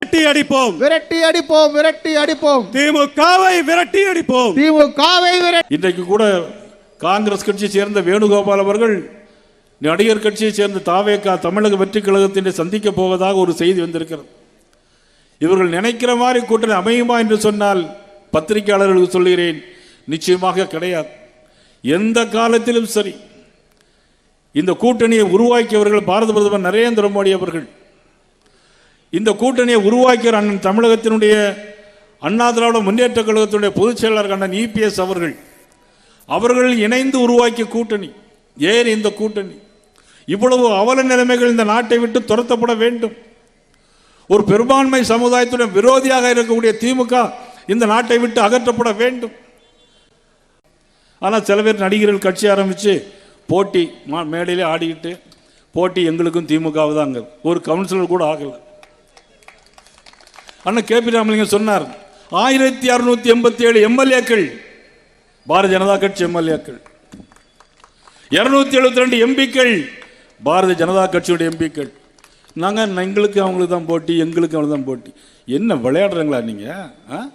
விரட்டி அடிப்போம், விரட்டி அடிப்போம், விரட்டி அடிப்போம். திமுகவை விரட்டி அடிப்போம், திமுகவை விரட்டி. இன்றைக்கு கூட காங்கிரஸ் கட்சியை சேர்ந்த வேணுகோபால் அவர்கள் நடிகர் கட்சியை சேர்ந்த தாவேகா தமிழக வெற்றி கழகத்தினை சந்திக்க போவதாக ஒரு செய்தி வந்திருக்கிறது. இவர்கள் நினைக்கிற மாதிரி கூட்டணி அமையுமா என்று சொன்னால் பத்திரிகையாளர்களுக்கு சொல்கிறேன், நிச்சயமாக கிடையாது. எந்த காலத்திலும் சரி இந்த கூட்டணியை உருவாக்கியவர்கள் பாரத பிரதமர் நரேந்திர மோடி அவர்கள். இந்த கூட்டணியை உருவாக்கிய அண்ணன் தமிழகத்தினுடைய அண்ணா திராவிட முன்னேற்ற கழகத்தினுடைய பொதுச் செயலாளர் அண்ணன் இபிஎஸ் அவர்கள் இணைந்து உருவாக்கிய கூட்டணி. ஏன் இந்த கூட்டணி? இவ்வளவு அவல நிலைமைகள் இந்த நாட்டை விட்டு துரத்தப்பட வேண்டும். ஒரு பெரும்பான்மை சமுதாயத்துடன் விரோதியாக இருக்கக்கூடிய திமுக இந்த நாட்டை விட்டு அகற்றப்பட வேண்டும். ஆனால் சில பேர் நடிகர்கள் கட்சி ஆரம்பித்து போட்டி மேடையிலே ஆடிக்கிட்டு போட்டி எங்களுக்கும் திமுகவு தான். அங்கே ஒரு கவுன்சிலர் கூட ஆகலை. அண்ணன் கேபி ராமலிங்கம் சொன்னார், 1687 எம்எல்ஏக்கள் பாரதிய ஜனதா கட்சி எம்எல்ஏக்கள், 272 எம்பிக்கள் பாரதிய ஜனதா கட்சியுடைய எம்பிக்கள். நாங்கள் எங்களுக்கு அவங்களுக்கு தான் போட்டி, எங்களுக்கு அவங்களுக்கு தான் போட்டி. என்ன விளையாடுறீங்களா நீங்கள்?